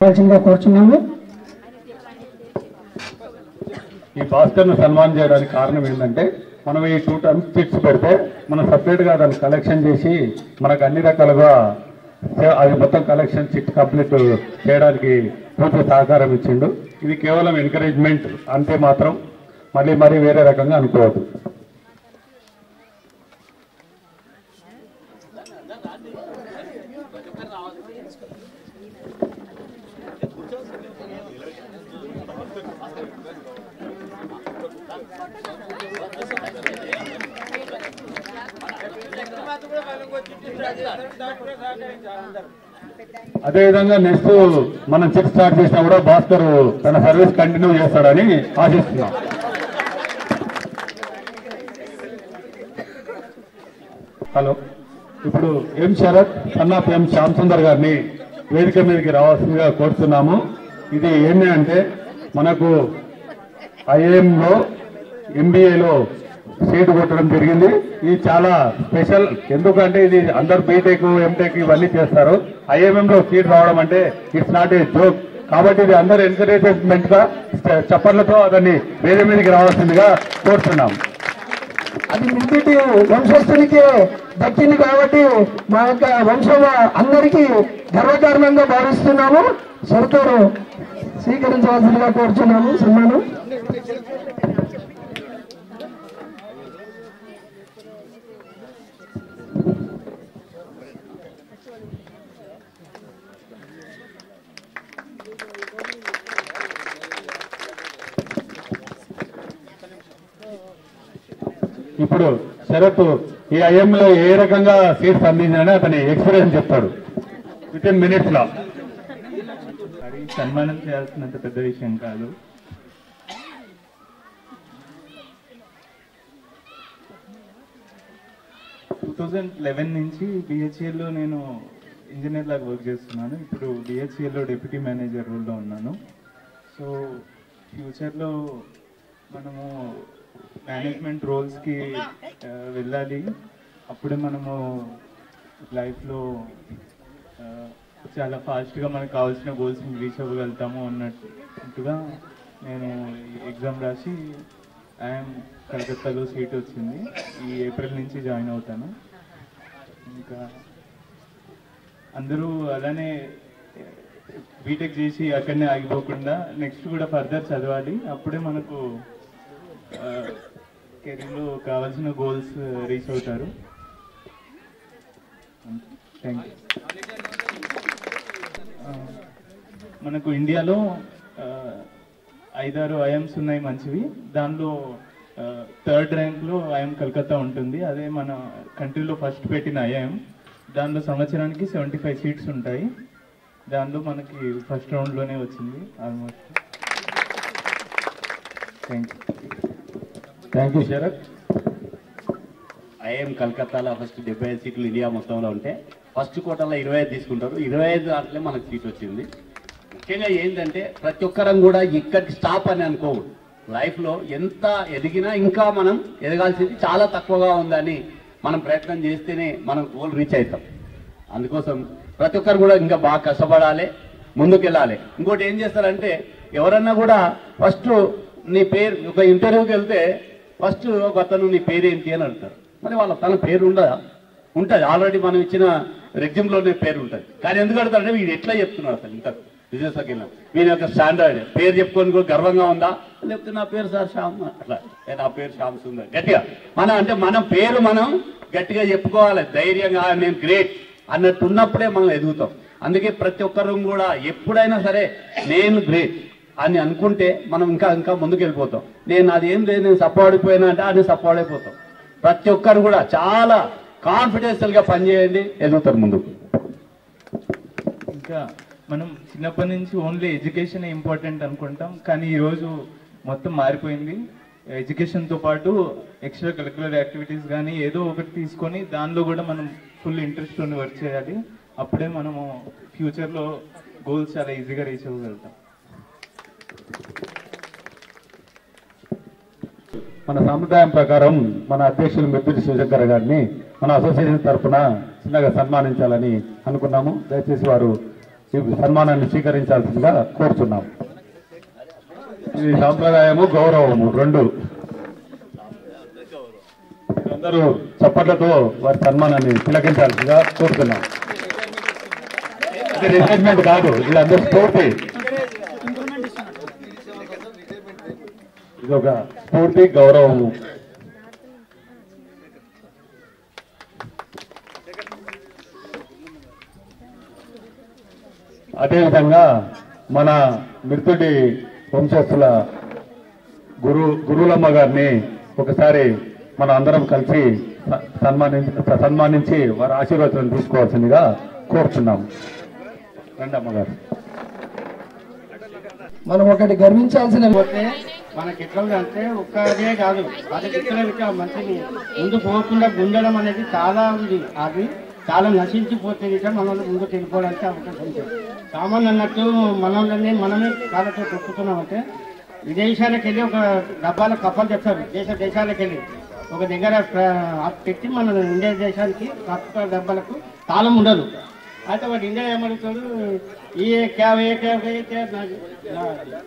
కోరుచున్నాము. ఈ భాస్కర్ను సన్మానం చేయడానికి కారణం ఏంటంటే మనం ఈ 2 టర్మ్స్ చిట్స్ పెడితే మనం సపరేట్గా దాన్ని కలెక్షన్ చేసి మనకు అన్ని రకాలుగా అది మొత్తం కలెక్షన్ చిట్ కంప్లీట్ చేయడానికి పూర్తి సహకారం ఇచ్చిండు. ఇది కేవలం ఎంకరేజ్మెంట్ అంతే, మాత్రం మళ్ళీ వేరే రకంగా అనుకోవద్దు. అదేవిధంగా నెక్స్ట్ మనం చెక్ స్టార్ట్ చేసినా కూడా భాస్కర్ తన సర్వీస్ కంటిన్యూ చేస్తాడని ఆశిస్తున్నాం. హలో, ఇప్పుడు ఎం శరత్ సన్నాఫ్ ఎం శ్యామ్ సుందర్ గారిని వేదిక మీదకి రావాల్సిందిగా కోరుతున్నాము. ఇది ఏంటి అంటే మనకు ఐఏఎంలో ఎంబీఏలో సీట్ కొట్టడం జరిగింది. ఇది చాలా స్పెషల్, ఎందుకంటే ఇది అందరు బీటెక్ ఎంటెక్ ఇవన్నీ చేస్తారు. ఐఎంఎంలో సీట్ రావడం అంటే ఇట్స్ నాట్ ఏ జోక్. కాబట్టి ఇది అందరు ఎంకరేజ్మెంట్ గా చప్పట్లతో అతన్ని వేరే మీదకి రావాల్సిందిగా కోరుతున్నాం. అది నిందిటి వంశస్థునికి దక్కింది కాబట్టి మా యొక్క వంశం అందరికీ గర్వకారణంగా భావిస్తున్నాము. సరితోడు స్వీకరించవలసిందిగా కోరుచున్నాము. సన్మానం. ఇప్పుడు శరత్ ఈ ఐఎంలో ఏ రకంగా సీట్స్ అందిందని అతని ఎక్స్పీరియన్స్ చెప్తాడు వితిన్ మినిట్స్ లో. అది సన్మానం చేయాల్సినంత పెద్ద విషయం కాదు. నుంచి బిహెచ్ఎల్లో నేను ఇంజనీర్ లాగా వర్క్ చేస్తున్నాను. ఇప్పుడు బిహెచ్ఎల్లో డిప్యూటీ మేనేజర్ రోల్లో ఉన్నాను. సో ఫ్యూచర్లో మనము మేనేజ్మెంట్ రోల్స్కి వెళ్ళాలి. అప్పుడే మనము లైఫ్లో చాలా ఫాస్ట్గా మనకు కావాల్సిన గోల్స్ని రీచ్ అవ్వగలుగుతాము అన్నట్టుగా నేను ఎగ్జామ్ రాసి ఐఎమ్ కలకత్తాలో సీట్ వచ్చింది. ఈ ఏప్రిల్ నుంచి జాయిన్ అవుతాను. ఇంకా అందరూ అలానే బీటెక్ చేసి అక్కడనే ఆగిపోకుండా నెక్స్ట్ కూడా ఫర్దర్ చదవాలి. అప్పుడే మనకు కెరీర్లో కావాల్సిన గోల్స్ రీచ్ అవుతారు. Thank you. మనకు ఇండియాలో 5-6 ఐఎమ్స్ ఉన్నాయి మంచివి. దానిలో 3rd ర్యాంక్లో ఐఎం కలకత్తా ఉంటుంది. అదే మన కంట్రీలో ఫస్ట్ పెట్టిన ఐఎం. దానిలో సంవత్సరానికి 75 సీట్స్ ఉంటాయి. దానిలో మనకి ఫస్ట్ రౌండ్లోనే వచ్చింది almost. Thank you Sharath. IIM కలకత్తాలో ఫస్ట్ 75 సీట్లు ఇండియా మొత్తంలో ఉంటే ఫస్ట్ కోటాలో 25 తీసుకుంటారు. 25 దాంట్లో మనకు సీట్ వచ్చింది. ముఖ్యంగా ఏంటంటే ప్రతి ఒక్కరం కూడా ఇక్కడికి స్టాప్ అని అనుకోకూడదు. లైఫ్లో ఎంత ఎదిగినా ఇంకా మనం ఎదగాల్సింది చాలా తక్కువగా ఉందని మనం ప్రయత్నం చేస్తేనే మనం గోల్ రీచ్ అవుతాం. అందుకోసం ప్రతి ఒక్కరు కూడా ఇంకా బాగా కష్టపడాలి, ముందుకెళ్ళాలి. ఇంకోటి ఏం చేస్తారంటే ఎవరన్నా కూడా ఫస్ట్ నీ పేరు ఒక ఇంటర్వ్యూకి వెళ్తే ఫస్ట్ ఒక అతను నీ పేరేంటి అని అడుగుతారు. మరి వాళ్ళ తన పేరు ఉండదా? ఉంటుంది, ఆల్రెడీ మనం ఇచ్చిన రెజ్యూమ్లోనే పేరు ఉంటుంది. కానీ ఎందుకు అడుగుతారంటే వీడు ఎట్లా చెప్తున్నారు అసలు ఇంత బిజినెస్కి వెళ్ళిన వీని యొక్క స్టాండర్డ్ పేరు చెప్పుకొని కూడా గర్వంగా ఉందా? లేకపోతే నా పేరు సార్ శ్యామ్, అట్లా నా పేరు శ్యామ్ సుందర్ గట్టిగా మన పేరు మనం గట్టిగా చెప్పుకోవాలి. ధైర్యంగా నేను గ్రేట్ అన్నట్టు ఉన్నప్పుడే మనం ఎదుగుతాం. అందుకే ప్రతి ఒక్కరు కూడా ఎప్పుడైనా సరే నేను గ్రేట్ అని అనుకుంటే మనం ఇంకా ముందుకు వెళ్ళిపోతాం. నేను అదేం లేదు, నేను సపోర్డిపోయినా అంటే అది సపోర్ట్ అయిపోతాం. ప్రతి ఒక్కరు కూడా చాలా కాన్ఫిడెన్షియల్గా పనిచేయండి, ఎదుగుతారు ముందుకు. ఇంకా మనం చిన్నప్పటి నుంచి ఓన్లీ ఎడ్యుకేషన్ ఇంపార్టెంట్ అనుకుంటాం, కానీ ఈరోజు మొత్తం మారిపోయింది. ఎడ్యుకేషన్తో పాటు ఎక్స్ట్రా కరిక్యులర్ యాక్టివిటీస్ కానీ ఏదో ఒకటి తీసుకొని దానిలో కూడా మనం ఫుల్ ఇంట్రెస్ట్ ఉండి వర్క్ చేయాలి. అప్పుడే మనము ఫ్యూచర్లో గోల్స్ చాలా ఈజీగా రీచ్ అవ్వగలుగుతాం. మన సంప్రదాయం ప్రకారం మన అధ్యక్షులు మెప్పిటి శివశంకర్ గారిని మన అసోసియేషన్ తరఫున చిన్నగా సన్మానించాలని అనుకున్నాము. దయచేసి వారు ఈ సన్మానాన్ని స్వీకరించాల్సిందిగా కోరుతున్నాం. ఇది సాంప్రదాయము గౌరవము రెండు. అందరూ చప్పట్లతో వారి సన్మానాన్ని తిలకించాల్సిందిగా కోరుతున్నాం. ఇది రిటైర్మెంట్ కాదు, ఇది అందరూ స్ఫూర్తి. ఇది ఒక స్ఫూర్తి గౌరవము. అదేవిధంగా మన మృతుడి వంశస్థుల గురువులమ్మ గారిని ఒకసారి మన అందరం కలిసి సన్మానించి వారి ఆశీర్వాదాలను తీసుకోవాల్సిందిగా కోరుతున్నాం. రండి అమ్మగారు. మనం ఒకటి గర్వించాల్సిన మనకి ఎట్లా ఉందంటే ఒక్కదే కాదు, అది ఇక్కడ మంచిని ముందు పోకుండా గుండెలం అనేది చాలా ఉంది. అది చాలా నశించిపోతే మనల్ని ముందుకు వెళ్ళిపోవడానికి అవకాశం ఉంది. సామాన్లు అన్నట్టు మనల్ని మనమే కాళ్ళతో తొక్కుతున్నామంటే విదేశాలకు వెళ్ళి ఒక డబ్బాల కప్పలు తెస్తారు. దేశాలకు వెళ్ళి ఒక దగ్గర పెట్టి మన ఇండియా దేశానికి కప్ప డబ్బాలకు తాళం ఉండదు. అయితే వాడు ఇండియా ఏమడుగుతాడు,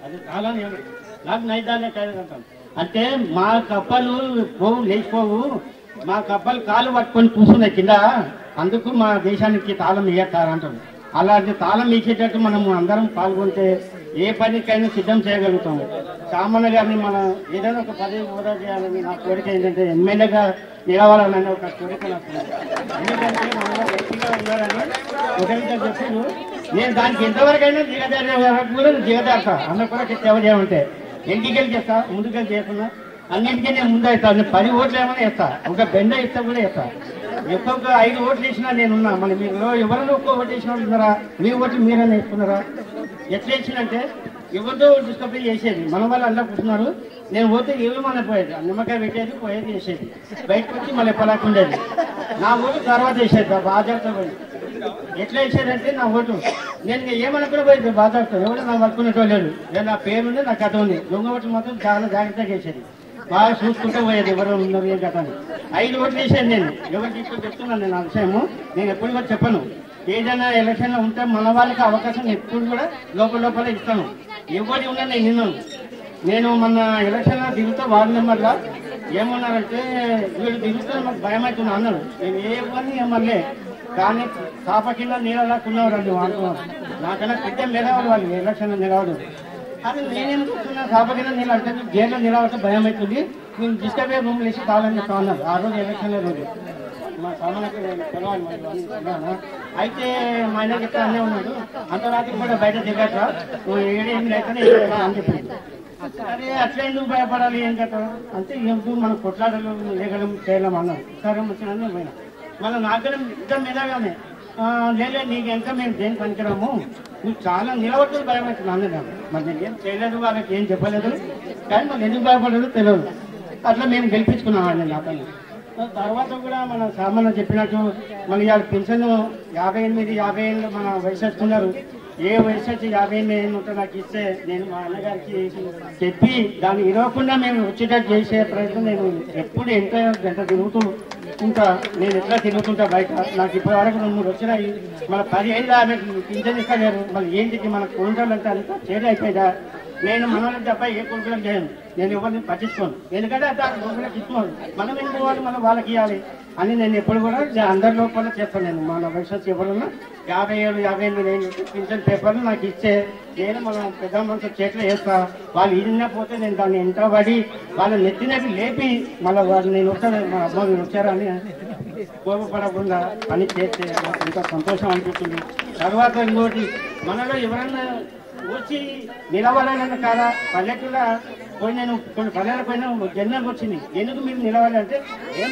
అది తాళం నాకు నైదాన్య అంటాం. అంటే మా కప్పలు పోవు లేచిపోవు, మా కప్పలు కాలు పట్టుకొని కూర్చున్నాయి కింద, అందుకు మా దేశానికి తాళం వేయతారంటారు. అలాంటి తాళం వేసేటట్టు మనము అందరం పాల్గొంటే ఏ పనికైనా సిద్ధం చేయగలుగుతాము. సామాన్య గారిని మనం ఏదైనా ఒక పదవి హోదా చేయాలని నా కోరిక ఏంటంటే ఎమ్మెల్యేగా నిలవాలని ఒక కోరిక నాకు. ఎందుకంటే మనలో వ్యక్తిగా ఉన్నారని ఒక విధంగా చెప్పారు. నేను దానికి ఎంతవరకైనా దిగజారుతా అన్న కూడా సేవ చేయమంటే ఎంటికెళ్ళి చేస్తా, ముందుకెళ్ళి చేయకుండా అన్నింటికీ నేను ముందు అవుతాను. 10 ఓట్లు ఏమైనా వేస్తా, ఒక బెండ ఇస్తా కూడా వేస్తా. ఒక్కొక్క 5 ఓట్లు వేసినా నేనున్నా. మళ్ళీ మీరు ఎవరైనా ఒక్క ఓటు వేసిన వాళ్ళు ఉన్నారా? మీ ఓట్లు మీరైనా వేసుకున్నారా? ఎట్లా వేసినంటే ఎవరితో డిస్కవరీ చేసేది, మన వాళ్ళు అలా కూర్చున్నారు. నేను పోతే ఏమన్నా పోయేది, నిమ్మకాయ పెట్టేది, పోయేది, చేసేది. బయటకు వచ్చి మళ్ళీ ఎప్పలాకుండేది. నా ఓటు తర్వాత వేసేది బాధ్యత పోయి. ఎట్లా వేసేదంటే నా ఓటు నేను ఏమన్నా కూడా పోయేది బాధ్యత. ఎవరు నాకు పట్టుకునేటో లేదు. నేను నా పేరుంది, నా కథ ఉంది. దొంగ ఓట్లు మాత్రం చాలా జాగ్రత్తగా వేసేది. బాగా చూసుకుంటూ పోయేది ఎవరు ఉన్నారు ఏం కథ అని. 5 ఓట్లు వేసాను నేను. ఎవరికి ఇప్పుడు చెప్తున్నాను నేను ఆ విషయము. నేను ఎప్పుడు కూడా చెప్పను. ఏదైనా ఎలక్షన్లో ఉంటే మన వాళ్ళకి అవకాశం ఎప్పుడు కూడా లోపల ఇస్తాను. ఎవరి ఉన్నా నేను విన్నాను. నేను మొన్న ఎలక్షన్లో దిగుతా వార్డు మెంబర్గా ఏమన్నారంటే వీళ్ళు దిగుతా మాకు భయం అవుతుంది అన్నాడు. నేను ఏ పని ఏమల్లే, కానీ కాప కింద నీళ్ళలాక్కున్నారు వాళ్ళు వాడుతున్నారు. నాకన్నా పెద్ద నిలవడు వాళ్ళు ఎలక్షన్లో నిలవడు. అది నేనేం చూస్తున్నా కాప కింద నీళ్ళు అంటే జైల్లో నిలవడం భయం అవుతుంది. నేను డిస్టర్బ్ రూమ్ వేసి కావాలని చెప్తా అన్నారు. ఆ రోజు ఎలక్షన్లో రోజు మా సామాన్యకి తెలవాలి. అయితే మా ఆయన చెప్తా అనే ఉన్నాడు, అంత రాత్రి కూడా బయట దిగట, నువ్వు 7-8 అయితే అని చెప్పింది. అరే అట్లా ఎందుకు భయపడాలి ఏం కదా అంటే ఎందుకు మనం కొట్లాడలు లేగలం చేయలేం అన్నాడు. సరే వచ్చిన పోయినా మళ్ళీ నాకనే ఇద్దరు మీదగానే లేలే నీకు ఎంత మేము దేని పనికిరాము, నువ్వు చాలా నిలబడుతుంది భయం అవుతుంది అన్నాను. మరి నేను ఏం చేయలేదు, వాళ్ళకి ఏం చెప్పలేదు, కానీ మళ్ళీ ఎందుకు భయపడలేదు తెలియదు. అట్లా మేము గెలిపించుకున్నామండి నాకని. తర్వాత కూడా మన సామాన్య చెప్పినట్టు మన ఇవాళ పెన్షన్ 58 ఏళ్ళు మన వయసు వస్తున్నారు. ఏ వయసు వచ్చి 58 ఏళ్ళు ఉంటే నాకు ఇస్తే నేను మా అన్నగారికి చెప్పి దాన్ని ఇవ్వకుండా మేము వచ్చేటట్టు చేసే ప్రయత్నం నేను ఎప్పుడు ఎంత తిరుగుతూ ఇంకా నేను ఎట్లా తిరుగుతుంటా బయట. నాకు ఇప్పటి వరకు 2-3 వచ్చినాయి. మన 10 ఏళ్ళు ఆమెకు పింఛన్ ఇస్తలేరు. మళ్ళీ ఏంటికి మన కొనుగోలంటే అంతా చేరే అయిపోయిందా. నేను మనోళ్ళకి తప్ప ఏ కొనుగోలు చేయను. నేను ఎవరిని పట్టించుకోను. ఎందుకంటే అంత కొనుగోలకు ఇస్తున్నాను. మనం ఎందుకు వాళ్ళు మనం వాళ్ళకి ఇవ్వాలి అని నేను ఎప్పుడు కూడా అందరి లోపల చేస్తాను. నేను మన వయసు ఎవరున్నా 57-58 ఏళ్ళు పింఛన్ పేపర్లు నాకు ఇచ్చే నేను మన పెద్ద మనుషుల చేతిలో వేస్తా. వాళ్ళు ఇన్నపోతే నేను దాన్ని ఎంటబడి వాళ్ళ నెత్తినవి లేపి మళ్ళీ వాళ్ళు నేను వచ్చాను మా అమ్మ మీరు వచ్చారని కోపపడకుండా పని చేస్తే నాకు ఎంతో సంతోషం అనిపిస్తుంది. తర్వాత ఇంకోటి మనలో ఎవరన్నా వచ్చి నిలవాలని కాదా పల్లెటూళ్ళ పోయి నేను కొన్ని పల్లెల పోయినా జనరల్కి వచ్చింది. ఎందుకు మీరు నిలవాలంటే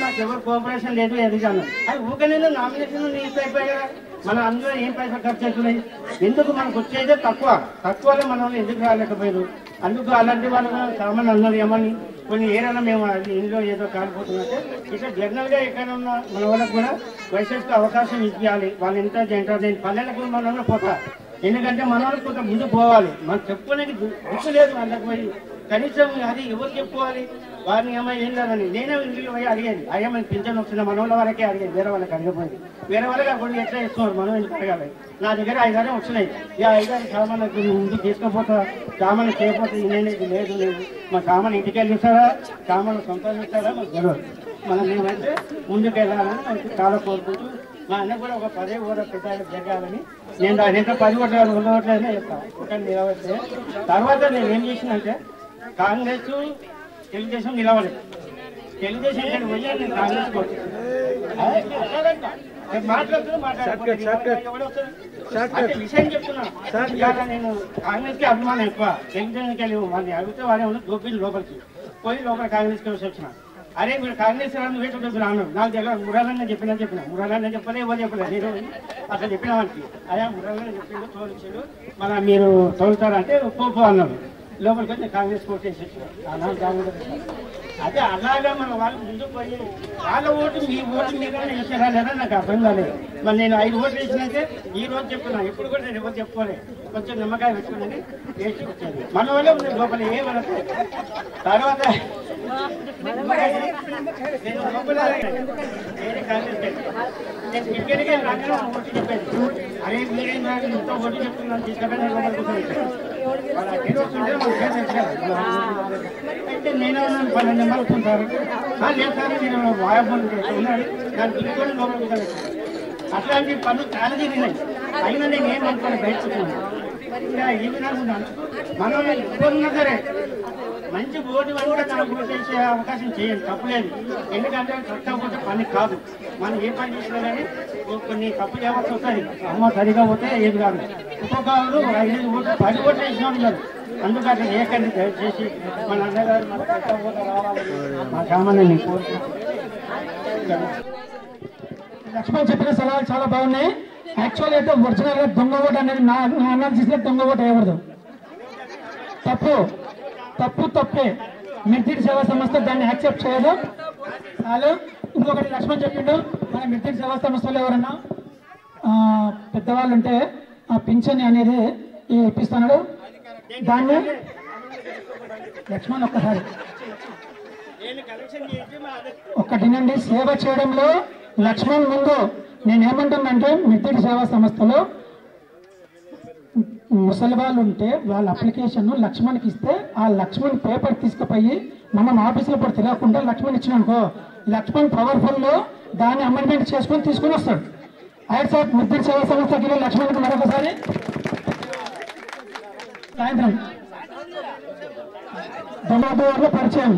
నాకు ఎవరు కోఆపరేషన్ లేదు ఎదిగాను. అది ఊకనే నామినేషన్ నీకు అయిపోయా మన అందులో ఏం పైసలు ఖర్చు అవుతున్నాయి. ఎందుకు మనకు వచ్చేదే తక్కువలో మనం ఎందుకు రాలేకపోయారు. అందుకు అలాంటి వాళ్ళు సామాన్లు అన్నారు ఏమని కొన్ని ఏరైనా మేము ఇంట్లో ఏదో కాలిపోతున్నట్టే ఇట్లా జనరల్గా ఎక్కడ ఉన్న మన వాళ్ళకు కూడా వయసుకు అవకాశం ఇవ్వాలి. వాళ్ళు ఎంత జంటారు. నేను పల్లెలకు మనం పోతా ఎందుకంటే మన వాళ్ళు కొంత ముందు పోవాలి, మనం చెప్పుకోవడానికి గుర్తు లేదు వాళ్ళకి. పోయి కనీసం అది ఎవరు చెప్పుకోవాలి, వారిని ఏమైనా ఏం లేదని నేనే ఇంటికి పోయి అడిగేది. అయ్యా మనకి పింఛన్ వస్తున్న మన వాళ్ళ వరకే అడిగేది, వేరే వాళ్ళకి అడగపోయింది. వేరే వాళ్ళకి అప్పుడు ఎట్లా ఇస్తున్నారు, మనం ఎందుకు అడగాలి. నా దగ్గర 5 వచ్చినాయి. ఇక 5 సామాన్లకు ముందు తీసుకుపోతా, సామాన్లు చేయకపోతే ఇది లేదు మా సామాన్ ఇంటికి వెళ్ళి ఇస్తారా, సామాన్లు సొంతం ఇస్తారా మాకు తెలియదు. మనం మేమైతే ముందుకు వెళ్ళాలని మనకి చాలా కోరుకుంటూ, మా అన్న కూడా ఒక 10 ఓట్ల పెద్ద జరగాలని నేను దాని ఎంత 10 ఓట్లు 100 ఓట్లైనా చెప్తాను. ఒకటి నిలబడితే తర్వాత నేను ఏం చేసినంటే కాంగ్రెస్ తెలుగుదేశం నిలవలేదు. తెలుగుదేశం నేను పోయి నేను కాంగ్రెస్ మాట్లాడుతూ విషయం చెప్తున్నా. నేను కాంగ్రెస్ కి అభిమానం ఎక్కువ, తెలుగుదేశానికి వెళ్ళి వాళ్ళని అడిగితే వాళ్ళే గోపిల్ లోపలికి పోయి లోపల కాంగ్రెస్ కి వచ్చి వచ్చిన. అరే మీరు కాంగ్రెస్ రాను వేటు రాను నాకు తెలియదు. మురాలన్న చెప్పిన మురాలన్న చెప్పలే, ఎవరు చెప్పలేదు. నేను అసలు చెప్పిన వానికి అయ్యా మురాలన్న చెప్పిండు తోలిచ్చాడు, మన మీరు తోలుతారంటే పోపో అన్నాడు. లోపలికి వచ్చి కాంగ్రెస్ కోట్ వేసి అదే అలాగా మన వాళ్ళు ముందుకు పోయి వాళ్ళ ఓటు మీ ఓటు మీద వేసారా లేదా నాకు అర్థం కాలేదు. మరి నేను 5 ఓట్లు వేసినాకే ఈ రోజు చెప్తున్నా, ఎప్పుడు కూడా నేను ఎవరు చెప్పుకోలేదు. కొంచెం నిమ్మకాయ పెట్టుకున్నది వేసి వచ్చేది మన వల్ల ఉంది లోపల ఏ వరకు. తర్వాత నేను లోపల వేరే కాంగ్రెస్ నేను క్రికెట్గా రాగానే ఓటు చెప్పేది. అరే మీరేం రాగా ఇంత ఓటు చెప్తున్నాను తీసుకుంటే నేను అయితే నేను 12 నెంబర్లు వస్తుంటారు. లేదు సార్ నేను వాయబోలు ఉన్నాడు దాన్ని తీసుకొని లోపల అట్లాంటి పనులు చాలా జరిగినాయి. అయినా నేను ఏమనుకోను బయటకున్నాను. ఇంకా ఈ విధంగా ఉన్నాను. మనం ఎవరున్నా సరే మంచి ఓటు అని కూడా తన ఓటు వేసే అవకాశం చేయండి, తప్పులేదు. ఎందుకంటే కష్టపోతే పని కాదు. మనం ఏ పని చేసినా కానీ కొన్ని తప్పు చేయవలసి వస్తుంది. అమ్మ సరిగా పోతే ఏది కాదు. ఒక్కొక్కరు 5 ఓట్లు 10 ఓట్లు వేసిన ఉన్నారు. అందుకని ఏకండి దయచేసి మన అన్నగారు మన కష్టపోతే రావాలని మా సామాన్యాన్ని కోరుకుంటున్నాను. లక్ష్మణ్ చెప్పిన సలహాలు చాలా బాగున్నాయి. యాక్చువల్ అయితే ఒరిజినల్ గా దొంగ ఓటు అనేది నా అనాలిసిస్ లో దొంగ ఓటు వేయకూడదు. తప్పే. మిర్చిడి సేవా సంస్థ దాన్ని యాక్సెప్ట్ చేయదు. చాలు. ఇంకొకటి లక్ష్మణ్ చెప్పిండు, మన మిర్చిడి సేవా సంస్థలో ఎవరన్నా పెద్దవాళ్ళు ఉంటే ఆ పింఛన్ అనేది ఇప్పిస్తున్నాడు. దాన్ని లక్ష్మణ్ ఒక్కటినండి, సేవ చేయడంలో లక్ష్మణ్ ముందు నేనేమంటున్నానంటే మిర్చిడి సేవా సంస్థలో ముసలి వాళ్ళు ఉంటే వాళ్ళ అప్లికేషన్ లక్ష్మణ్కి ఇస్తే ఆ లక్ష్మణ్ పేపర్ తీసుకుపోయి మనం ఆఫీసులో కూడా తెలియకుండా లక్ష్మణ్ ఇచ్చినానుకో, లక్ష్మణ్ పవర్ఫుల్లో దాన్ని అమెండ్మెంట్ చేసుకొని తీసుకుని వస్తాడు. అయితే సార్ మిర్చిడి సేవా సంస్థకి లక్ష్మణ్కి మరొకసారి సాయంత్రం దొంగలో పరిచయం.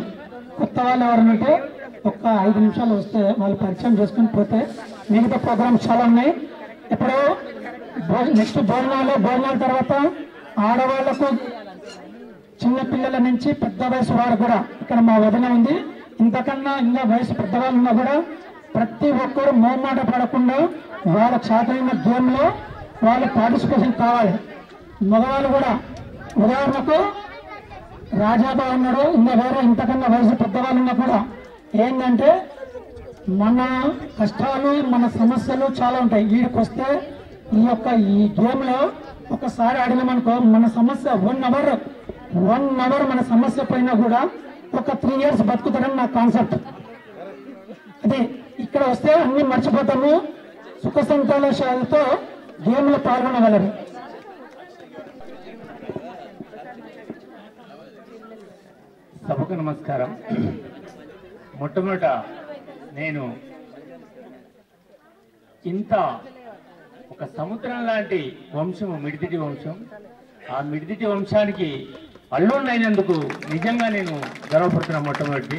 కొత్త వాళ్ళు ఎవరనంటే ఒక్క 5 నిమిషాలు వస్తే వాళ్ళు పరిచయం చేసుకుని పోతే మిగతా ప్రోగ్రామ్స్ చాలా ఉన్నాయి. ఇప్పుడు నెక్స్ట్ భోజనాల తర్వాత ఆడవాళ్లకు చిన్న పిల్లల నుంచి పెద్ద వయసు వారు కూడా ఇక్కడ మా వదిన ఉంది. ఇంతకన్నా ఇంకా వయసు పెద్దవాళ్ళు ఉన్నా కూడా ప్రతి ఒక్కరు మోమాట పడకుండా వాళ్ళ చేతైన గేమ్ లో వాళ్ళు పార్టిసిపేషన్ కావాలి. మగవాళ్ళు కూడా ఉదాహరణకు రాజాబా ఉన్నాడు, ఇంకా వేరే ఇంతకన్నా వయసు పెద్దవాళ్ళు ఉన్నా కూడా ఏంటంటే మన కష్టాలు మన సమస్యలు చాలా ఉంటాయి. వీడికి వస్తే ఈ గేమ్ లో ఒకసారి ఆడినామనుకో మన సమస్య 1 అవర్ మన సమస్య పైన కూడా ఒక 3 years బతుకుతాడని నా కాన్సెప్ట్. అదే ఇక్కడ వస్తే అన్ని మర్చిపోతాము, సుఖ సంతోషాలతో గేమ్ లో పాల్గొనగలరు. సభకు నమస్కారం. మొట్టమొదట నేను ఇంత ఒక సముద్రం లాంటి వంశం మిడిదిటి వంశం, ఆ మిడిదిటి వంశానికి అల్లుడినైనందుకు నిజంగా నేను గర్వపడుతున్నా. మొట్టమొదటి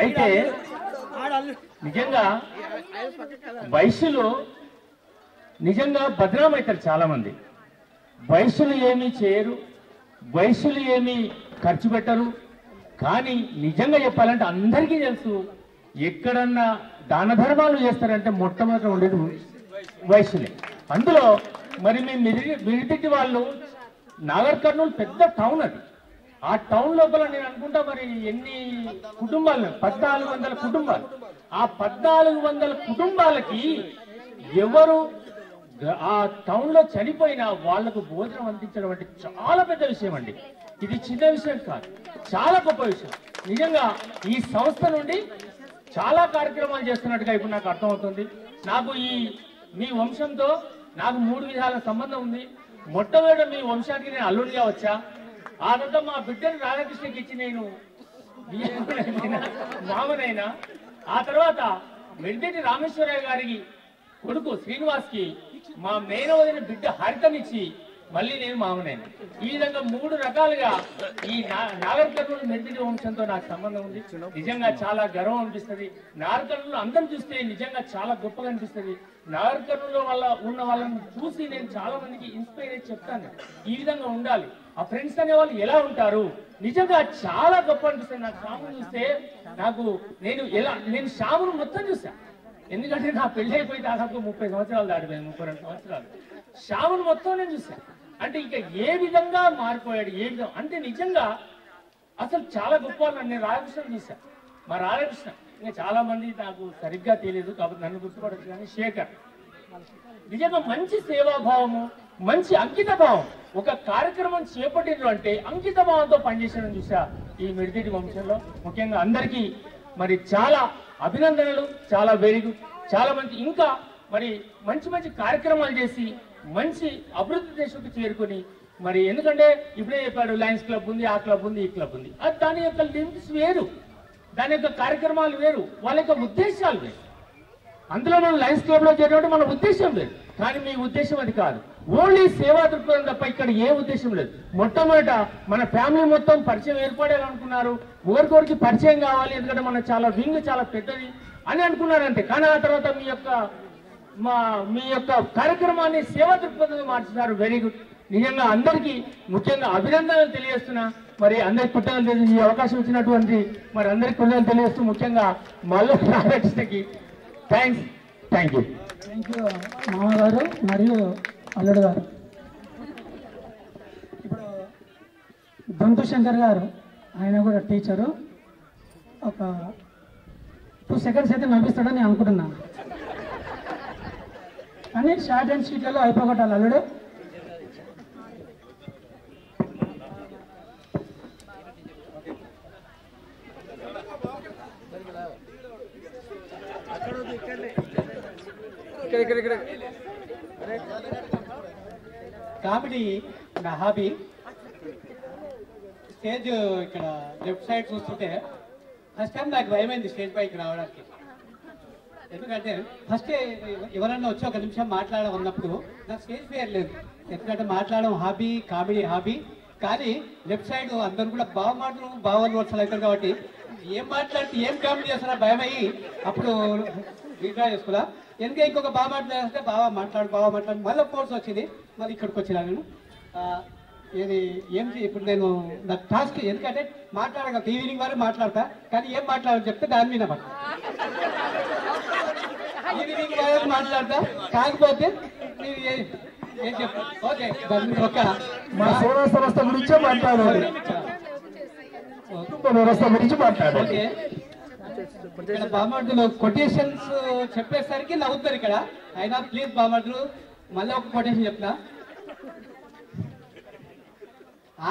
అయితే నిజంగా వయసులో నిజంగా బదనామవుతారు చాలా మంది. వయసులు ఏమీ చేయరు, వయసులు ఏమీ ఖర్చు పెట్టరు. కానీ నిజంగా చెప్పాలంటే అందరికీ తెలుసు, ఎక్కడన్నా దాన ధర్మాలు చేస్తారంటే మొట్టమొదట ఉండేది వయసులే. అందులో మరి మేము మిడిదిటి వాళ్ళు నాగర్ కర్నూలు పెద్ద టౌన్, అది ఆ టౌన్ లోపల నేను అనుకుంటా మరి ఎన్ని కుటుంబాలు, 1400 కుటుంబాలు. ఆ 1400 కుటుంబాలకి ఎవరు ఆ టౌన్ లో చనిపోయినా వాళ్లకు భోజనం అందించడం అంటే చాలా పెద్ద విషయం అండి. ఇది చిన్న విషయం కాదు, చాలా గొప్ప విషయం. నిజంగా ఈ సంస్థ నుండి చాలా కార్యక్రమాలు చేస్తున్నట్టుగా ఇప్పుడు నాకు అర్థమవుతుంది. నాకు మీ వంశంతో నాకు 3 విధాల సంబంధం ఉంది. మొట్టమొదటి మీ వంశానికి నేను అల్లుడిగా వచ్చా. ఆ తర్వాత మా బిడ్డను రాధాకృష్ణకి ఇచ్చి నేను మామనైనా, ఆ తర్వాత మెడిదేటి రామేశ్వరరావు గారికి కొడుకు శ్రీనివాస్ కి మా మేనవదిన బిడ్డ హరితనిచ్చి మళ్ళీ నేను మామనైనా. ఈ విధంగా 3 రకాలుగా ఈ నాగర్ కర్నూలు మెడిదేటి వంశంతో నాకు సంబంధం ఉంది. నిజంగా చాలా గర్వం అనిపిస్తుంది. నాగర్ కర్నూలు అందరం చూస్తే నిజంగా చాలా గొప్పగా అనిపిస్తుంది. నాగర్ కర్నూలు ఉన్న వాళ్ళని చూసి నేను చాలా మందికి ఇన్స్పైర్ అయ్యి చెప్తాను, ఈ విధంగా ఉండాలి. ఆ ఫ్రెండ్స్ అనే వాళ్ళు ఎలా ఉంటారు, నిజంగా చాలా గొప్ప అనిపిస్తుంది. నాకు శ్యామును చూస్తే నేను శ్యామును మొత్తం చూసా. ఎందుకంటే నా పెళ్లి అయిపోయి దాదాపు 30 సంవత్సరాలు దాటిపోయింది, 32 సంవత్సరాలు. శ్యామును మొత్తం నేను చూసా. అంటే ఇక ఏ విధంగా మారిపోయాడు, ఏ విధంగా అంటే నిజంగా అసలు చాలా గొప్ప వాళ్ళని నేను రాధాకృష్ణ చూసా. మా రాధాకృష్ణ ఇంకా చాలా మంది నాకు సరిగ్గా తెలియదు కాబట్టి నన్ను గుర్తుపడచ్చు, కానీ శేఖర్ నిజంగా మంచి సేవాభావము, మంచి అంకిత భావం. ఒక కార్యక్రమం చేపట్టిన అంటే అంకిత భావంతో పనిచేసానని చూసా ఈ మెడిదేటి వంశంలో. ముఖ్యంగా అందరికీ మరి చాలా అభినందనలు, చాలా వెరీ గుడ్. చాలా మంది ఇంకా మరి మంచి మంచి కార్యక్రమాలు చేసి మంచి అభివృద్ధి దేశకు చేరుకొని, మరి ఎందుకంటే ఇప్పుడే చెప్పాడు లయన్స్ క్లబ్ ఉంది, ఆ క్లబ్ ఉంది, ఈ క్లబ్ ఉంది. అది దాని యొక్క లిమిట్స్ వేరు, దాని యొక్క కార్యక్రమాలు వేరు, వాళ్ళ యొక్క ఉద్దేశాలు వేరు. అందులో మనం లయన్స్ క్లబ్ లో చేరినట్టు మన ఉద్దేశం లేదు, కానీ మీ ఉద్దేశం అది కాదు. ఓన్లీ సేవా దృక్పథం తప్ప ఇక్కడ ఏ ఉద్దేశం లేదు. మొట్టమొదట మన ఫ్యామిలీ మొత్తం పరిచయం ఏర్పడాలనుకున్నారు, ఒకరికొరికి పరిచయం కావాలి, ఎందుకంటే మన చాలా వింగ్ చాలా పెద్దది అని అనుకున్నారంటే. కానీ ఆ తర్వాత మీ యొక్క కార్యక్రమాన్ని సేవా దృక్పథంగా మార్చుతారు. Very good. నిజంగా అందరికీ ముఖ్యంగా అభినందనలు తెలియజేస్తున్నా. మరి అందరికి పుట్టలు తెలియజేసి ఈ అవకాశం ఇచ్చినటువంటి మరి అందరికి పుట్టలు తెలియజేస్తూ ముఖ్యంగా మల్లు రాధాకృష్ణకి థ్యాంక్స్. Thank you. మామగారు మరియు అల్లుడు గారు. ఇప్పుడు బంధు శంకర్ గారు, ఆయన కూడా టీచరు. ఒక 2 సెకండ్స్ అయితే నవ్విస్తాడని నేను అనుకుంటున్నాను, కానీ షార్ట్ అండ్ స్వీట్లలో అయిపోగొట్టాలి అల్లుడు. కామెడీ నా హాబీ. స్టేజ్ ఇక్కడ లెఫ్ట్ సైడ్ చూస్తుంటే ఫస్ట్ టైం నాకు భయమైంది స్టేజ్ పైకి రావడానికి. ఎందుకంటే ఫస్ట్ ఎవరన్నా వచ్చి 1 నిమిషం మాట్లాడమన్నప్పుడు నాకు స్టేజ్ ఫియర్ లేదు. ఎందుకంటే మాట్లాడడం హాబీ, కామెడీ హాబీ. కానీ లెఫ్ట్ సైడ్ అందరూ కూడా బావలు వర్షాలు అవుతారు కాబట్టి ఏం మాట్లాడితే ఏం కామెడీ చేస్తారా భయం అయ్యి అప్పుడు విడ్రా చేసుకున్నా. ఎందుకంటే ఇంకొక బాగా మాట్లాడితే బాగా మాట్లాడు మళ్ళీ ఫోర్స్ వచ్చింది. మళ్ళీ ఇక్కడికి వచ్చినా నేను ఇప్పుడు నేను నా టాస్క్ ఎందుకంటే మాట్లాడగలను, ఈవినింగ్ వరకు మాట్లాడతా, కానీ ఏం మాట్లాడాలని చెప్తే దాని మీద ఈవినింగ్ వరకు మాట్లాడతా. కాకపోతే ఏం చెప్తా ఓకే దాని మీద ఒక మా సేవా సంస్థ గురించే మాట్లాడాలి, వ్యవస్థ గురించి మాట్లాడాలి. ఓకే ఇక్కడ బామర్దులు కొటేషన్స్ చెప్పేసరికి నవ్వుతారు ఇక్కడ. అయినా ప్లీజ్ బామర్దులు మళ్ళీ ఒక కొటేషన్ చెప్తా.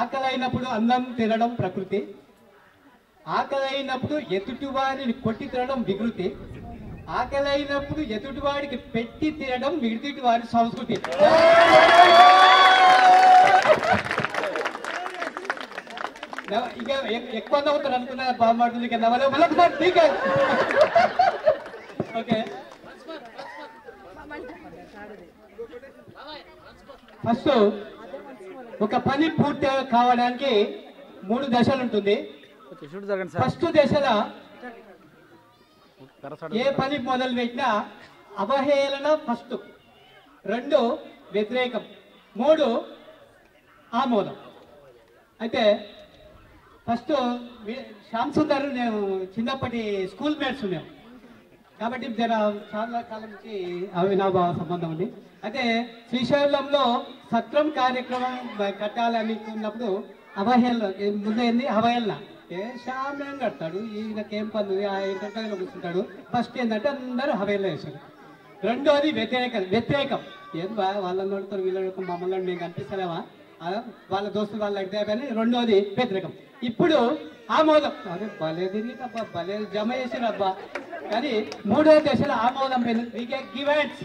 ఆకలి అయినప్పుడు అన్నం తినడం ప్రకృతి, ఆకలి అయినప్పుడు ఎదుటివారిని కొట్టి తినడం వికృతి, ఆకలి అయినప్పుడు ఎదుటివాడికి పెట్టి తినడం మిగతా వారి సంస్కృతి. ఇక ఎక్కువ నవ్వుతారు అనుకున్నా బాగుంటుంది. ఇక నవ్వలే ఓకే. ఫస్ట్ ఒక పని పూర్తి కావడానికి 3 దశలు ఉంటుంది. ఫస్ట్ దశలో ఏ పని మొదలు పెట్టినా అవహేళన ఫస్ట్, 2 వ్యతిరేకం, 3 ఆమోదం. అయితే ఫస్ట్ శ్యామ్ సుందర్ నేను చిన్నప్పటి స్కూల్ మేట్స్ మేము కాబట్టి చాలా కాలం నుంచి అవినాభావ సంబంధం ఉంది. అయితే శ్రీశైలంలో సత్రం కార్యక్రమం కట్టాలనుకున్నప్పుడు అవహేళన ముందు ఏంది అవహేళన, శ్యామ్ ఏం కడతాడు, ఈయనకేం పని, కూర్చుంటాడు. ఫస్ట్ ఏంటంటే అందరూ అవహేళన చేశారు. రెండోది వ్యతిరేకం ఏం బా వాళ్ళని నడుతారు వీళ్ళ మమ్మల్ని మేము కనిపిస్తలేమా వాళ్ళ దోస్తులు వాళ్ళ అయిపోయి రెండోది వ్యతిరేకం. ఇప్పుడు ఆమోదం అదే భలే తిరిగి అబ్బా భలే జమ చేసిన అబ్బా. కానీ మూడో దశలో ఆమోదం గివెంట్స్.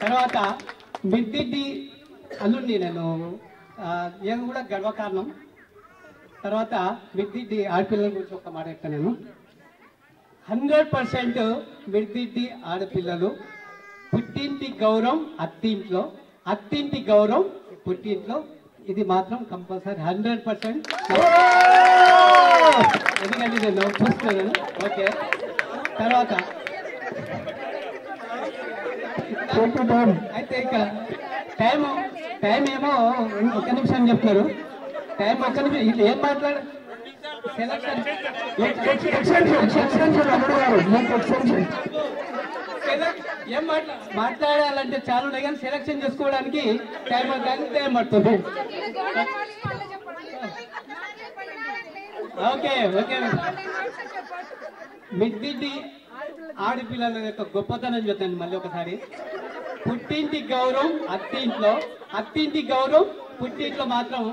తర్వాత మిద్దిడ్డి అల్లుండి నేను నేను కూడా గర్వకారణం. తర్వాత మిద్దిడ్డి ఆడపిల్లల గురించి ఒక మాట చెప్తాను నేను. 100% మిద్దిడ్డి ఆడపిల్లలు పుట్టింటి గౌరవం అత్తింట్లో, అత్తింటి గౌరవం పుట్టింట్లో. ఇది మాత్రం కంపల్సరీ 100%. ఎందుకంటే నేను చూస్తున్నాను. ఓకే. తర్వాత అయితే ఇక టైం ఏమో 1 నిమిషం చెప్తారు. టైం 1 నిమిషం. ఇట్లా ఏం మాట్లాడు ఏం మాట్లాడాలంటే చాలా ఉన్నాయి కానీ సెలక్షన్ చేసుకోవడానికి టైం పడుతుంది. Okay okay. మిద్దిడ్డి ఆడపిల్లల యొక్క గొప్పతనం చెప్తాను మళ్ళీ ఒకసారి. పుట్టింటి గౌరవం అత్తింట్లో, అత్తింటి గౌరవం పుట్టింట్లో మాత్రం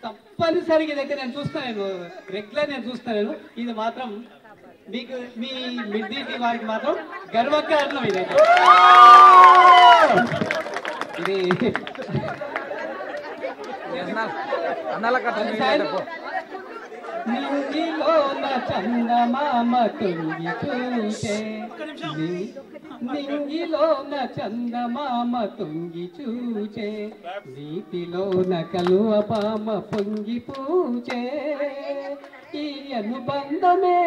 తప్పనిసరిగా ఇదైతే నేను చూస్తాను, రెగ్యులర్ నేను చూస్తాను. ఇది మాత్రం మీకు మీ మిద్దిడ్డి వారికి మాత్రం గర్వకారణం ఇదైతే. ఇది నింగిలోన చందమామ తొంగి చూసే, నింగిలోన చందమామ తొంగి చూచే, నీతిలోన కలువ పామ పొంగి పూచే, ఈ అనుబంధమే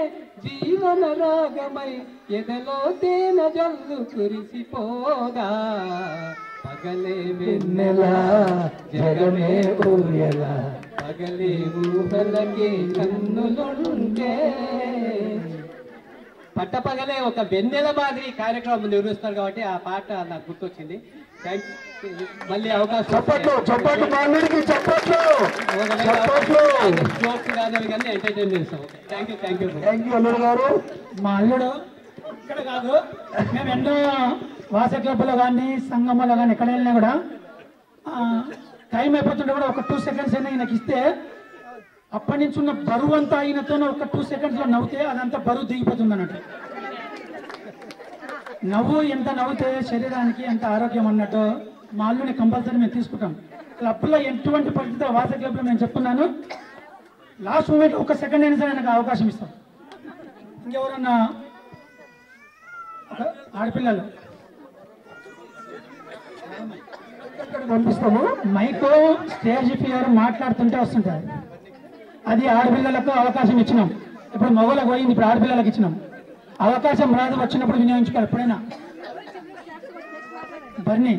జీవన రాగమై ఎదలో తేన జల్లు కురిసిపోదా, పగలే వెన్నెలా జగమే ఊయలా, పగలే ఊహలకే కన్నులుంటే. పట్టపగలే ఒక వెన్నెల మాదిరి కార్యక్రమం నిర్వహిస్తారు కాబట్టి ఆ పాట నాకు గుర్తొచ్చింది. మళ్ళీ అవకాశం ఎంటర్టైన్మెంట్స్. థ్యాంక్ యూ అల్లుడు గారు. మా అల్లుడు ఇక్కడ కాదు, మేము ఎన్నో వాస క్లబ్లో కానీ సంగమంలో కానీ ఎక్కడ వెళ్ళినా కూడా టైం అయిపోతుంటే కూడా ఒక 2 seconds అయినా ఈయనకి ఇస్తే అప్పటి నుంచి ఉన్న బరువు అంతా అయినతో ఒక 2 seconds లో నవ్వుతే అదంతా బరువు దిగిపోతుంది అన్నట్టు. నవ్వు ఎంత నవ్వుతే శరీరానికి ఎంత ఆరోగ్యం అన్నట్టు మా అల్లుని కంపల్సరీ మేము తీసుకుంటాం. క్లబ్లో ఎటువంటి పరిస్థితి వాస క్లబ్లో నేను చెప్తున్నాను, లాస్ట్ మూమెంట్ 1 second అయినా సరే నాకు అవకాశం ఇస్తాం. ఇంకెవరన్నా ఆడపిల్లలు పంపిస్తాము. మైకో స్టేజ్ ఫియర్ మాట్లాడుతుంటే వస్తుంటారు. అది ఆడపిల్లలకు అవకాశం ఇచ్చినాం. ఇప్పుడు మగవాళ్ళకు పోయింది, ఇప్పుడు ఆడపిల్లలకు ఇచ్చినాం. అవకాశం రాదు, వచ్చినప్పుడు వినియోగించుకోవాలి. ఎప్పుడైనా బర్నీ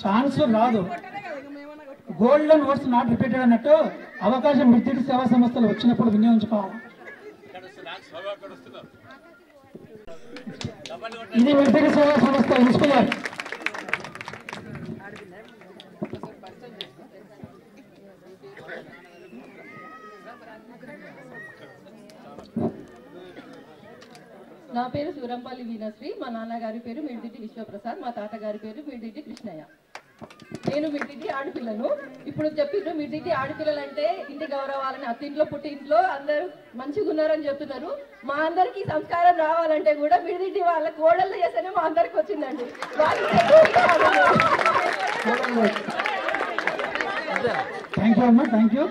ఛాన్స్ రాదు. గోల్డెన్ వర్డ్స్ నాట్ రిపీటెడ్ అన్నట్టు అవకాశం మిద్దిడ్డి సేవా సంస్థలు వచ్చినప్పుడు వినియోగించుకోవాలి. ఇది మిద్దిడ్డి సేవా సంస్థ ఇన్స్పైర్. నా పేరు సూరంపల్లి వీణశ్రీ. మా నాన్నగారి పేరు మిడిదిడ్డి విశ్వప్రసాద్, మా తాతగారి పేరు మిడిదిడ్డి కృష్ణయ్య. నేను మిడిదిడ్డి ఆడపిల్లను. ఇప్పుడు చెప్పిండ్రు మిడిదిడ్డి ఆడపిల్లలు అంటే ఇంటి గౌరవాలని, అత్తింట్లో పుట్టింట్లో అందరూ మంచిగా ఉన్నారని చెప్తున్నారు. మా అందరికి సంస్కారం రావాలంటే కూడా మిడిదిడ్డి వాళ్ళ కోడళ్ళు చేస్తేనే మా అందరికి వచ్చిందండి. థ్యాంక్ యూ అమ్మా, థ్యాంక్ యూ.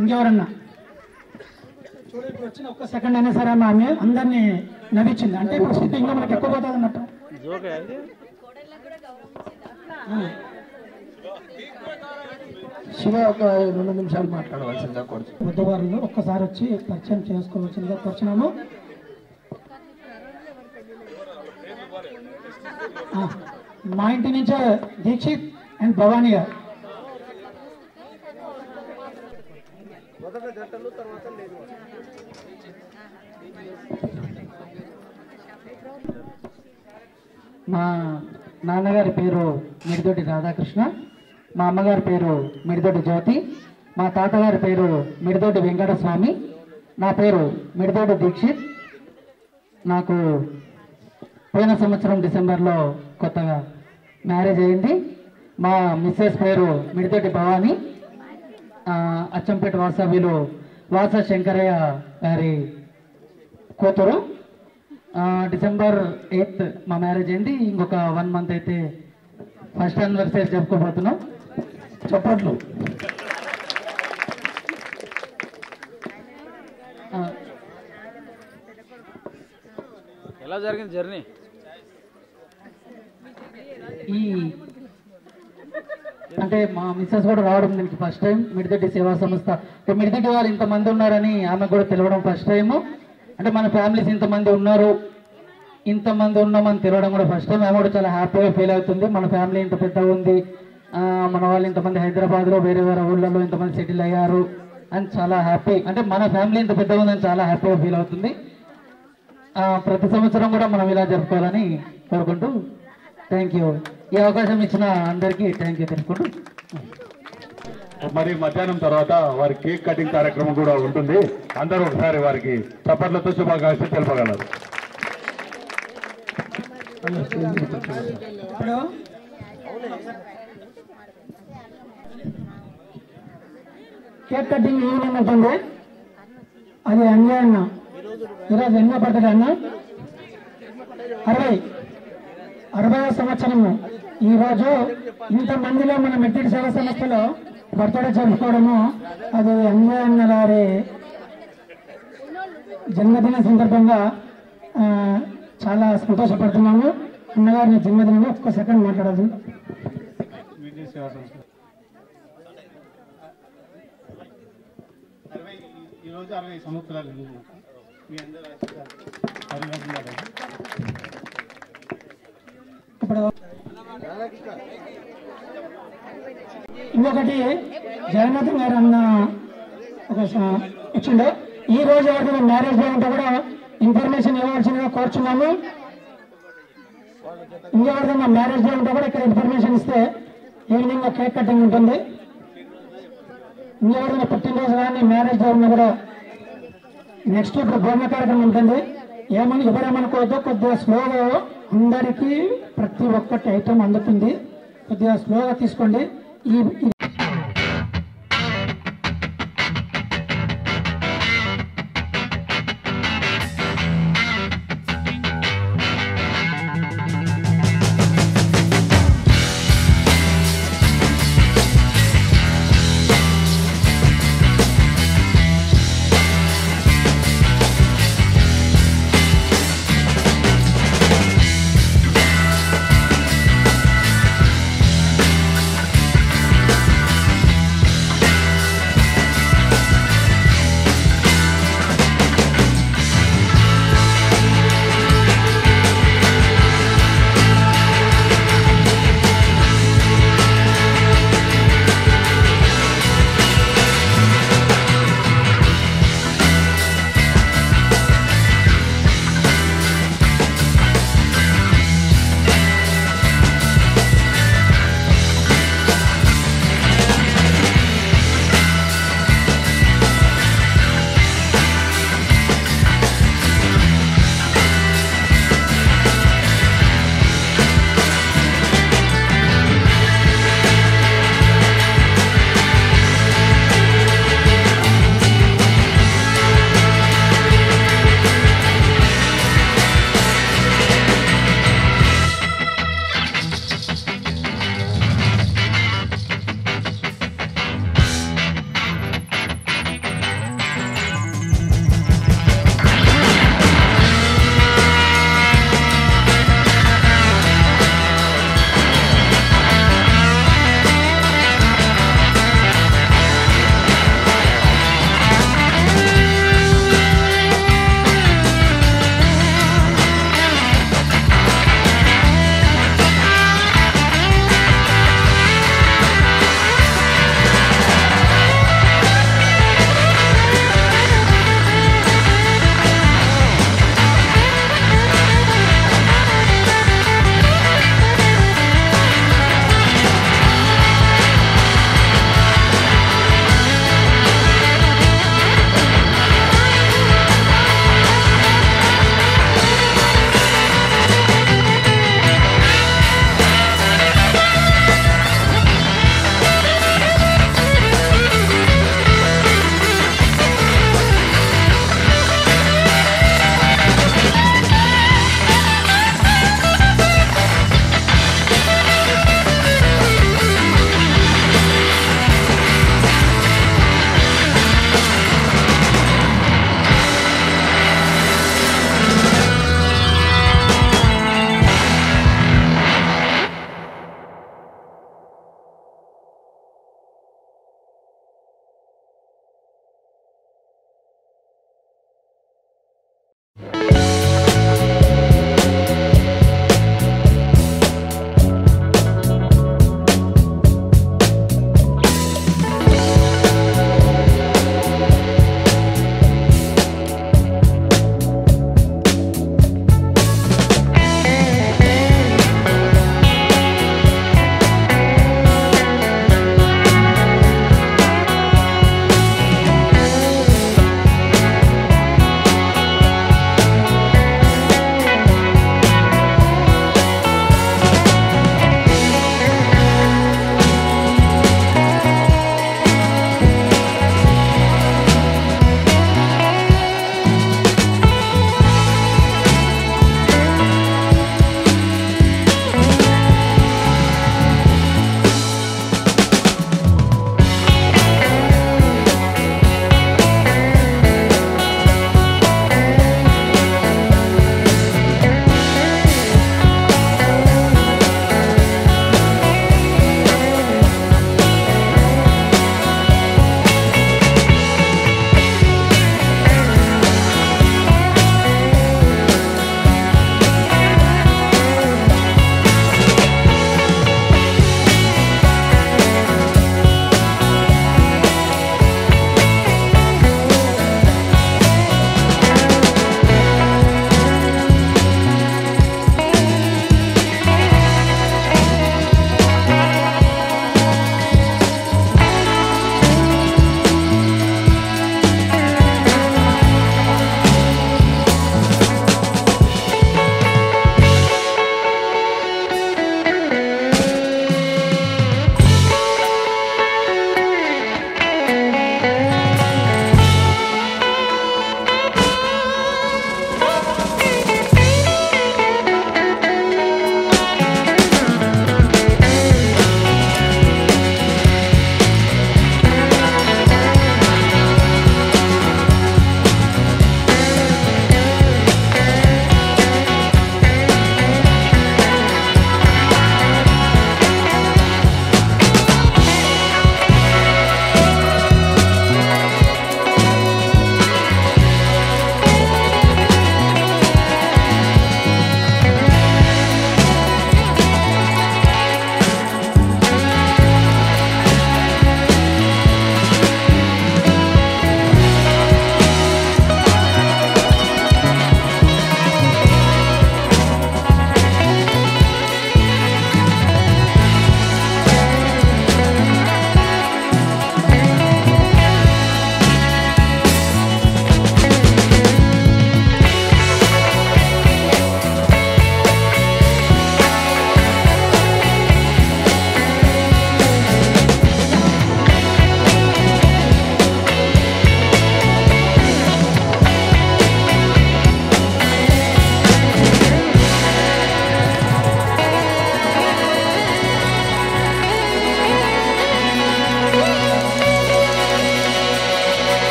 ఇంకెవరన్నా చూడు, ఇప్పుడు వచ్చిన 1 second అయినా సరే అమ్మా ఆమె అందరినీ నవ్వించింది. అంటే ఇప్పుడు స్థితి ఇంకా మనకి ఎక్కువ పోతుంది అన్నట్టు. శివ ఒక 2 నిమిషాలు మాట్లాడవలసిందిగా కోరుతున్నాను. బుధవారంలో ఒక్కసారి వచ్చి పరిచయం చేసుకోవాల్సిందిగా కోరుచున్నాము. మా ఇంటి నుంచే దీక్షిత్ అండ్ భవానీ గారు. మా నాన్నగారి పేరు మిడిదొడ్డి రాధాకృష్ణ, మా అమ్మగారి పేరు మిడిదొడ్డి జ్యోతి, మా తాతగారి పేరు మిడిదొడ్డి వెంకటస్వామి, నా పేరు మిడిదొడ్డి దీక్షిత్. నాకు పోయిన సంవత్సరం డిసెంబర్లో కొత్తగా మ్యారేజ్ అయింది. మా మిస్సెస్ పేరు మిడితోటి భవాని, అచ్చంపేట వాసవిలో వాస శంకరయ్య గారి కూతురు. డిసెంబర్ 8 మా మ్యారేజ్ అయింది. ఇంకొక 1 మంత్ అయితే ఫస్ట్ యానివర్సరీ జరుపుకోబోతున్నాం. చప్పట్లు. ఎలా జరిగింది జర్నీ? ఈ అంటే మా మిస్సెస్ కూడా రావడం దీనికి ఫస్ట్ టైం. మిడిదొడ్డి సేవా సంస్థ అంటే మిడిదొడ్డి వాళ్ళు ఇంతమంది ఉన్నారని ఆమె కూడా తెలవడం ఫస్ట్ టైము. అంటే మన ఫ్యామిలీస్ ఇంతమంది ఉన్నారు, ఇంతమంది ఉన్నామని తెలవడం కూడా ఫస్ట్ టైం. ఆమె కూడా చాలా హ్యాపీగా ఫీల్ అవుతుంది. మన ఫ్యామిలీ ఇంత పెద్దగా ఉంది, మన వాళ్ళు ఇంతమంది హైదరాబాద్లో వేరే వేరే ఊళ్ళలో ఇంతమంది సెటిల్ అయ్యారు అని చాలా హ్యాపీ. అంటే మన ఫ్యామిలీ ఇంత పెద్దగా ఉందని చాలా హ్యాపీగా ఫీల్ అవుతుంది. ప్రతి సంవత్సరం కూడా మనం ఇలా జరుపుకోవాలని కోరుకుంటూ థ్యాంక్ యూ. ఈ అవకాశం ఇచ్చిన అందరికీ థ్యాంక్ యూ తెలుసుకుంటూ మరి మధ్యాహ్నం తర్వాత వారి కేక్ కటింగ్ కార్యక్రమం కూడా ఉంటుంది. అందరూ ఒకసారి వారికి చప్పట్లతో శుభాకాంక్షలు తెలుపగలరు. ఇప్పుడు కేక్ కటింగ్ ఈవినింగ్ ఉంటుంది. అది అన్యాయ అన్న ఈరోజు ఎన్నో బర్త్డే అన్న 60వ సంవత్సరము. ఈరోజు ఇంతమందిలో మన మిడిదొడ్డి సేవా సంస్థలో బర్త్డే జరుపుకోవడము అది అన్యాయ అన్న గారి జన్మదిన సందర్భంగా చాలా సంతోషపడుతున్నాము. అన్నగారిని జన్మదినం ఒక్క సెకండ్ మాట్లాడదు. ఈరోజు 60 సంవత్సరాలు మీ అందరూ ఇప్పుడు ఇంకొకటి జగన్నాథం గారు అన్న ఒక ఇచ్చిండు. ఈ రోజు ఎవరికైనా మ్యారేజ్ డే ఉంటే కూడా ఇన్ఫర్మేషన్ ఇవ్వాల్సిందిగా కోరుచున్నాము. ఇంకెవరికైనా మ్యారేజ్ డే ఉంటే కూడా ఇక్కడ ఇన్ఫర్మేషన్ ఇస్తే ఈవినింగ్ కేక్ కటింగ్ ఉంటుంది. ఇంకెవరైనా పుట్టినరోజు కానీ మ్యారేజ్ డే ఉన్నా కూడా నెక్స్ట్ ఇప్పుడు భోజన కార్యక్రమం ఉంటుంది. ఎవరేమనుకోవద్దు, కొద్దిగా స్లోగా అందరికీ ప్రతి ఒక్కటి ఐటమ్ అందుతుంది. కొద్దిగా స్లోగా తీసుకోండి. ఈ